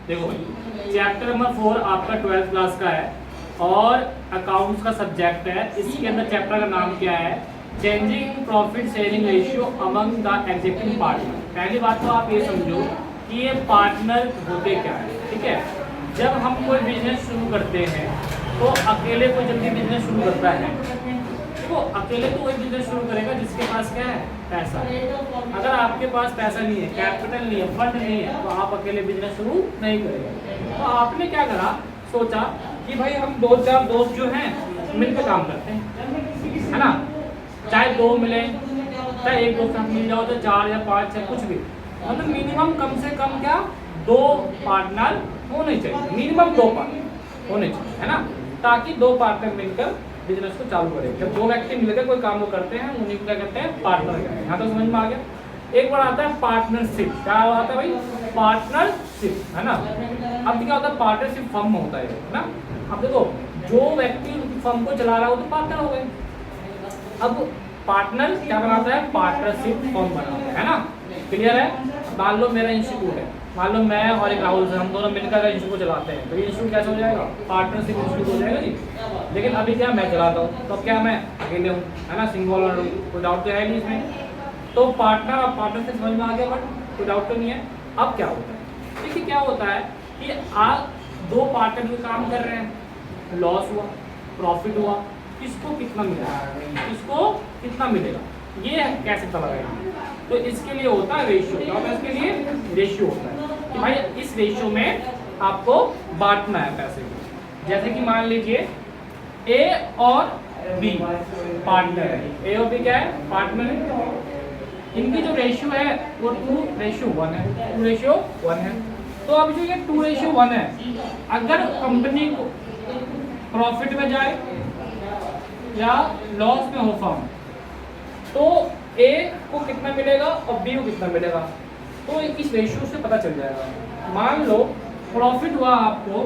देखो भाई, chapter number 4 आपका 12th क्लास का है और अकाउंट्स का सब्जेक्ट है। इसके अंदर चैप्टर का नाम क्या है? Changing profit sharing ratio among the executive partner. पहली बात तो आप ये समझो कि ये पार्टनर होते क्या है, ठीक है। जब हम कोई बिजनेस शुरू करते हैं तो अकेले कोई जल्दी बिजनेस शुरू करता है, तो अकेले तो वही बिजनेस शुरू करेगा जिसके पास क्या है? पैसा। अगर आपके पास पैसा नहीं है, कैपिटल नहीं है, फंड नहीं है, तो आप अकेले बिजनेस शुरू नहीं करेंगे। तो आपने क्या करा, सोचा कि भाई हम 2-4 दोस्त जो हैं मिलकर काम करते हैं, है ना। चाहे 2 मिले, चाहे एक दोस्त हम मिल जाओ, तो 4 या 5 या कुछ भी, मतलब मिनिमम कम से कम क्या 2 पार्टनर होने चाहिए, मिनिमम 2 पार्टनर होने चाहिए, है ना। ताकि 2 पार्टनर मिलकर बिजनेस को चालू करें। जब 2 व्यक्ति मिलकर कोई काम को करते हैं उन्हीं को क्या कहते हैं? पार्टनर कहते हैं। यहाँ तो समझ में आ गया। एक बार आता है पार्टनरशिप। क्या आता है भाई? पार्टनरशिप, है ना। अब क्या होता है? पार्टनरशिप फर्म होता है ना। अब देखो, जो व्यक्ति फर्म को चला रहा हो तो पार्टनर हो गए। अब पार्टनर क्या बनाता है? पार्टनरशिप फर्म बनाता है ना। क्लियर है? मान लो मेरा इंस्टीट्यूट है, मान लो मैं और एक राहुल से हम दोनों मिलकर इंस्टीट्यूट चलाते हैं, तो ये इंस्टीट्यूट कैसे हो जाएगा? पार्टनरशिप इंस्टीट्यूट हो जाएगा जी। लेकिन अभी क्या मैं चलाता हूँ, तो क्या मैं अकेले हूँ, है ना, सिंगल हूँ, कोई डाउट तो है नहीं इसमें। तो पार्टनर और पार्टनरशिप समझ में आ गया, बट कोई डाउट तो नहीं है। अब क्या होता है? देखिए क्या होता है कि आप 2 पार्टनर में काम कर रहे हैं, लॉस हुआ, प्रॉफिट हुआ, किसको कितना मिलेगा, किसको कितना मिलेगा, ये कैसे पता लगेगा? तो इसके लिए होता है रेशियो। क्या होता है इसके लिए? रेशियो होता है कि भाई इस रेशियो में आपको बांटना है पैसे को। जैसे कि मान लीजिए ए और बी पार्टनर है, ए और बी क्या है? पार्टनर है। इनकी जो रेशियो है वो 2:1 है, 2:1 है। तो अब जो ये 2:1 है, अगर कंपनी को प्रॉफिट में जाए या लॉस में हो फर्म, तो ए को कितना मिलेगा और बी को कितना मिलेगा, तो इस रेशियो से पता चल जाएगा। मान लो प्रॉफिट हुआ आपको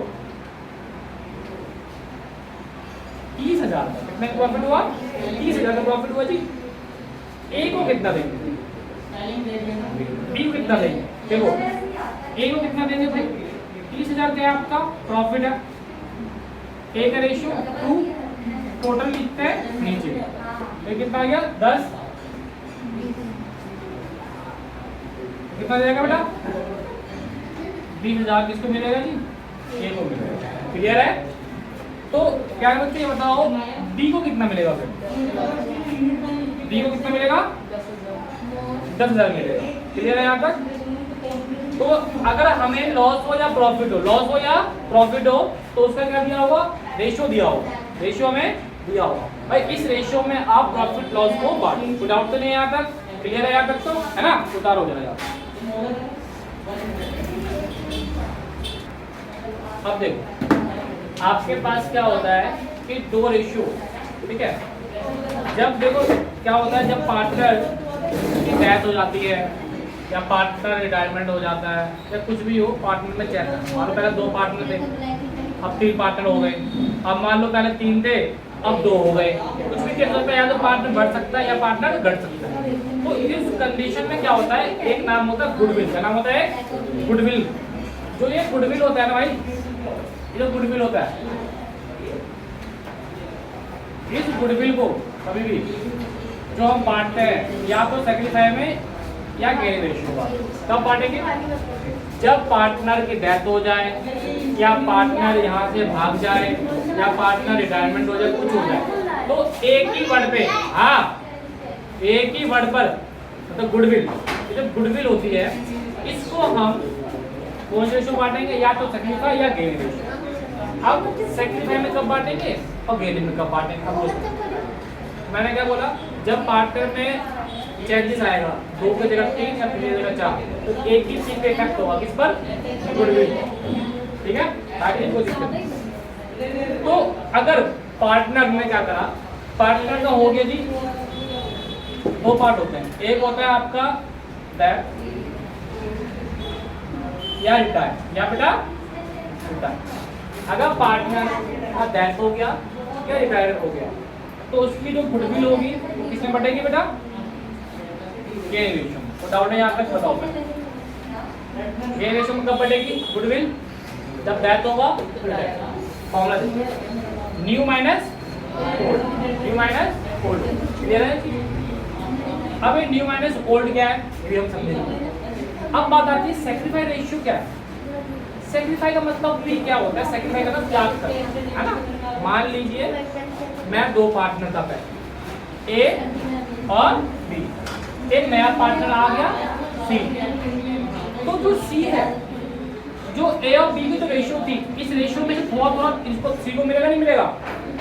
30,000 का, कितना प्रॉफिट हुआ? 30,000 का प्रॉफिट हुआ जी। ए को कितना देंगे? बी को कितना देंगे? देखो, ए को कितना देंगे भाई? 30,000 क्या है आपका प्रॉफिट है, ए का रेशियो 2, टोटल लिखते हैं नीचे, तो कितना आ गया? 10। कितना देगा बेटा? 20,000 किसको मिलेगा जी? ए को मिलेगा। क्लियर है? तो क्या बच्चे ये बताओ, डी को कितना मिलेगा फिर? डी को कितना मिलेगा? 10,000 मिलेगा। क्लियर है यहाँ तक? तो अगर हमें लॉस हो या प्रॉफिट हो, लॉस हो या प्रॉफिट हो, तो उसका क्या दिया होगा? रेशियो दिया होगा, रेशियो में दिया होगा। भाई इस रेशियो में आप प्रॉफिट लॉस को बांटो। कोई डाउट तो नहीं है यहाँ तक? क्लियर है यहाँ तक तो, है ना? उतारो जरा। अब देखो आपके पास क्या होता है कि 2 रेशियो, ठीक है। जब देखो क्या होता है, जब पार्टनर की डेथ हो जाती है या पार्टनर रिटायरमेंट हो जाता है या कुछ भी हो, पार्टनर में चेंज है। मान लो पहले 2 पार्टनर थे, अब 3 पार्टनर हो गए। अब मान लो पहले 3 थे, अब 2 हो गए। कुछ भी केस होता है, या तो पार्टनर बढ़ सकता है या पार्टनर घट सकता है। तो इस कंडीशन में क्या होता है, एक नाम होता है गुडविल। क्या नाम होता है? गुडविल। जो ये गुडविल होता है ना भाई, ये जो गुडविल होता है, इस गुडविल को कभी भी जो हम बांटते हैं या तो सेक्रीफाई में या गेन रेशियो, कब बांटेंगे? जब पार्टनर की डेथ हो जाए या पार्टनर यहाँ से भाग जाए या पार्टनर रिटायरमेंट हो जाए, कुछ हो जाए, तो एक ही वर्ड पे, हाँ एक ही वर्ड पर, मतलब गुडविल, जो गुडविल होती है इसको हम कौन से रेशियो बांटेंगे? या तो सेक्रीफाई या गेन रेशियो। अब सेक्रीफाई में कब बांटेंगे और गेन में कब बांटेंगे? अब मैंने क्या बोला, जब पार्टनर में चेंजेस आएगा, 2 की जगह 3 या 3 की जगह 4, तो एक ही चीज पे इफेक्ट होगा, किस पर? गुडविल। ठीक है, ताकि कोई दिक्कत नहीं। तो अगर पार्टनर ने क्या करा, पार्टनर का हो गया जी, 2 पार्ट होते हैं। एक होता है आपका डेथ या रिटायर, या बेटा रिटायर। अगर पार्टनर का डेथ हो गया या रिटायर हो गया, तो उसकी जो गुडविल होगी किसमें बटेगी बेटा? Gain ratio. तो डाउट है यहाँ तक बताओ, गेन रेशियो में कब बटेगी गुडविल? जब डेथ होगा फिर डेथ। फॉर्मूला देखो, new minus old, new minus old, clear है। अब ये न्यू माइनस ओल्ड क्या है ये भी हम समझेंगे। अब बात आती है सेक्रीफाई रेशियो क्या है। सेक्रीफाई का मतलब भी क्या होता है, सेक्रीफाई का मतलब त्याग कर, है ना। मान लीजिए मैं दो पार्टनर था पहले, ए और बी, एक नया पार्टनर आ गया सी। तो जो सी है, जो ए और बी की जो रेशियो थी, इस रेशियो में से थोड़ा थोड़ा इसको सी को मिलेगा नहीं मिलेगा।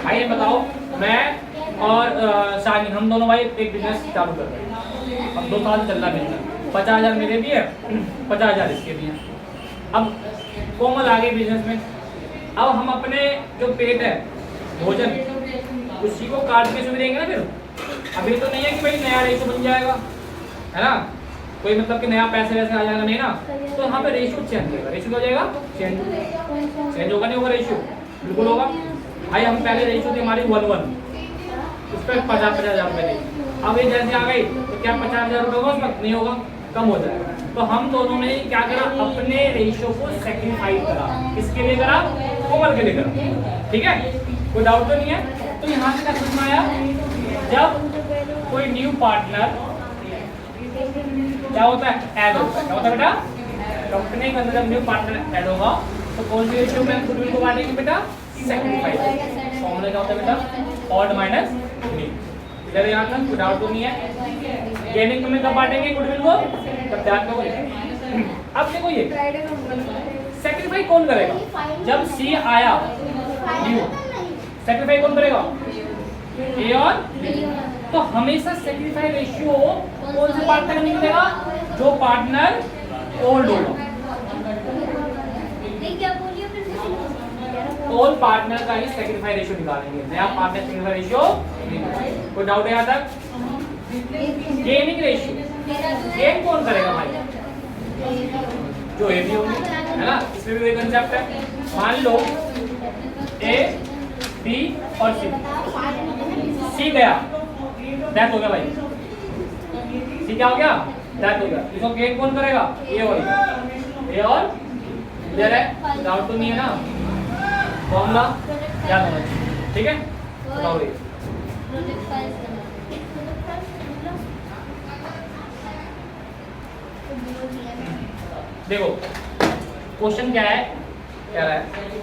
भाई ये बताओ, मैं और शानी हम दोनों भाई एक बिजनेस चालू कर रहे हैं, अब 2 साल चल रहा है बिजनेस, 50,000 मेरे भी है 50,000 इसके भी है। अब कोमल आ गई बिजनेस में, अब हम अपने जो पेट है भोजन उसी को काट के सुबह देंगे ना। फिर अभी तो नहीं है कि भाई नया रेशियो बन जाएगा, है ना, कोई मतलब कि नया पैसे वैसे आ जाएगा, नहीं ना। तो यहाँ पे रेशियो चेंज होगा, रेशियो हो जाएगा चेंज होगा, नहीं होगा रेशियो, बिल्कुल होगा। भाई हम पहले रेशियो थी हमारी 1:1, उस पर 50,000 रुपये थे। अब ये जैसे आ गई तो क्या 50,000 रुपये होगा उसमें, नहीं होगा, कम हो जाएगा। तो हम दोनों ने क्या करा, अपने रेशियो को सेक्रीफाई करा। किसके लिए करा, कोमल के लिए करा, ठीक है, कोई डाउट तो नहीं है। तो यहाँ से क्या समझ में आया, जब कोई न्यू पार्टनर क्या होता है, ऐड होता है। क्या होता है बेटा, कंपनी के अंदर जब न्यू पार्टनर ऐड होगा तो कौन सी रेशियो में गुडविल को बांटेंगे बेटा, सेक्रीफाई। फॉर्मूला क्या होता है बेटा, ऑड माइनस मीन। इधर यहाँ तक कोई डाउट तो नहीं है। गेनिंग में कब बांटेंगे गुडविल को, तब ध्यान दो। अब देखो ये सेक्रीफाई कौन करेगा, जब सी आया न्यू, सेक्रीफाई कौन करेगा, ए और बी। तो हमेशा सेक्रीफाई रेशियो कौन से पार्टनर का निकलेगा, जो पार्टनर ओल्ड होगा। ऑल पार्टनर का ही सेक्रीफाई रेशियो निकालेंगे, नया पार्टनर सेक्रीफाई रेशियो। कोई डाउट है यहाँ तक। गेनिंग रेशियो, गेन कौन करेगा भाई, जो ए बी होगी, है ना। इसमें भी वही कंसेप्ट है। मान लो ए बी और सी गया, डेथ हो गया भाई, सी क्या हो गया, डेथ हो गया। इसको गेन कौन करेगा, ए और क्लियर है, डाउट तो नहीं है ना। फॉर्मूला याद होना चाहिए, ठीक है। बताओ ये देखो क्वेश्चन क्या है, कह रहा है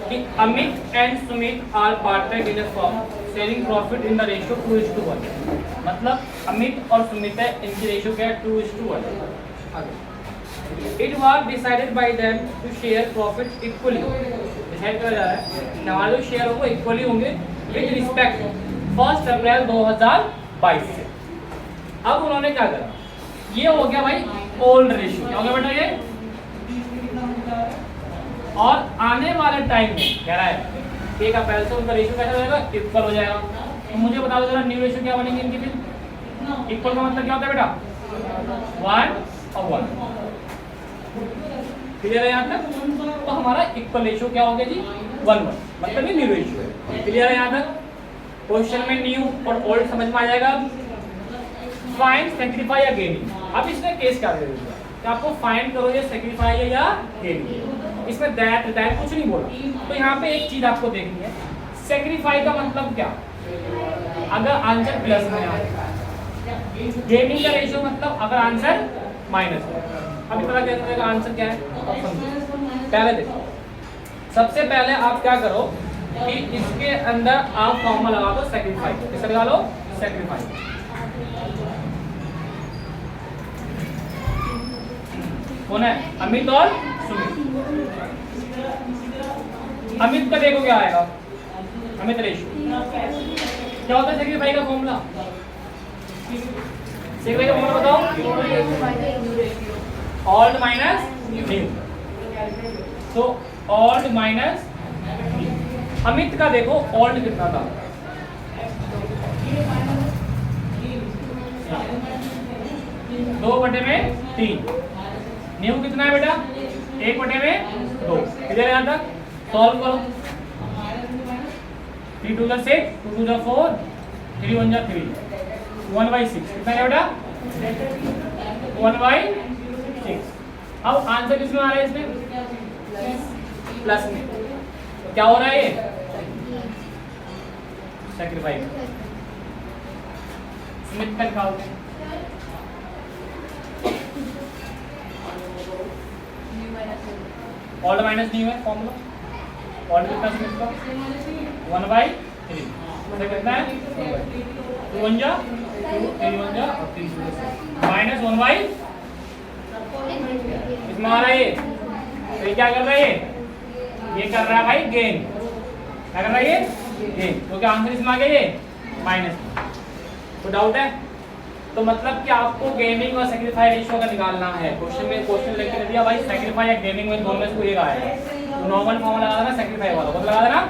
कि Amit and Sumit are partner in a firm sharing profit in the ratio 2:1। मतलब अमित और सुमित है, इनकी रेशियो क्या है, 2:1। It was decided by them to share profit equally. Decide किया जा रहा है कि हमारे जो शेयर होंगे इक्वली होंगे विद रिस्पेक्ट 1 अप्रैल 2022 से। अब उन्होंने क्या करा, ये हो गया भाई ओल्ड रेशियो, क्या हो गया बेटा ये। और आने वाले टाइम में कह रहा है 1 अप्रैल से उनका रेशियो कैसा हो जाएगा, इक्वल हो जाएगा। तो मुझे बता दो जरा न्यू रेशियो क्या बनेंगे इनकी फिर। इक्वल का मतलब क्या होता है बेटा, 1 और 1, क्लियर है यहाँ तक। तो हमारा इक्वल रेशियो क्या हो गया जी, 1:1, मतलब ये न्यू रेशियो है, क्लियर है यहाँ तक। क्वेश्चन में न्यू और ओल्ड समझ में आ जाएगा। फाइंड सेक्रीफाई या गेनिंग। अब इसमें केस क्या दे दिया कि आपको फाइंड करो ये सेक्रीफाई है या गेनिंग। इसमें दैट दैट कुछ नहीं बोला। तो यहाँ पे एक चीज आपको देखनी है, सेक्रीफाई का मतलब क्या, अगर आंसर प्लस में आ जाए, गेनिंग का रेशियो मतलब अगर आंसर माइनस में। अभी पता कैसे होगा आंसर क्या है, पहले देखो। सबसे पहले आप क्या करो कि इसके अंदर आप फॉर्मूला लगा दो सेक्रीफाई, किसका लगा लो, सेक्रीफाई। कौन है, अमित और सुमित। अमित का देखो क्या आएगा, अमित रेशियो क्या होता है सेक्रीफाई का फॉर्मूला, सेक्रीफाई का फॉर्मूला बताओ, ऑल्ड माइनस न्यू। तो ऑल्ड माइनस, अमित का देखो ऑल्ड कितना था, 2/3। न्यू कितना है बेटा, 1/2। इधर यहाँ तक सॉल्व करो, 3 2 6, 2 2 4, 3 1 3, 1/6 कितना है बेटा, 1/6। अब आंसर किसमें आ रहा है इसमें, प्लस में, तो क्या हो रहा है ये सेक्रीफाइस। स्मिथ का निकालते हैं, ऑल्ड माइनस न्यू है फॉर्मूला, ऑल्ड कितना स्मिथ का 1/3, तो कितना है 2 1 जा 2 3 1 जा और 3 माइनस 1/, इसमें आ रहा है ये, तो ये क्या कर रहा है ये कर रहा है भाई गेन, क्या कर रहा है ये गेन, तो क्या आंसर इसमें आ गया ये माइनस। तो डाउट है, तो मतलब कि आपको गेनिंग और सेक्रीफाई रेशियो का निकालना है। क्वेश्चन में क्वेश्चन लेके दिया भाई सेक्रीफाई या गेनिंग में दोनों में से कोई एक आएगा, तो नॉर्मल फॉर्मूला लगा देना सेक्रीफाई वाला, मतलब लगा देना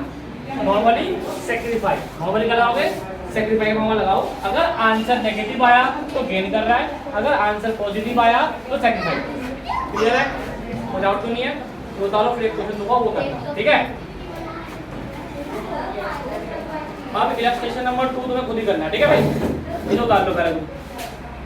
नॉर्मली सेक्रीफाई, नॉर्मली क्या लगाओगे सेक्रीफाई का फॉर्मूला लगाओ। अगर आंसर नेगेटिव आया तो गेन कर रहा है, अगर आंसर पॉजिटिव आया तो सेक्रीफाई। क्लियर है, कोई डाउट तो नहीं है, तो चलो फिर एक क्वेश्चन दूंगा वो करना, ठीक है। अब इलस्ट्रेशन नंबर 2 तुम्हें खुद ही करना है, ठीक है भाई, इसे उतार लो पहले तुम।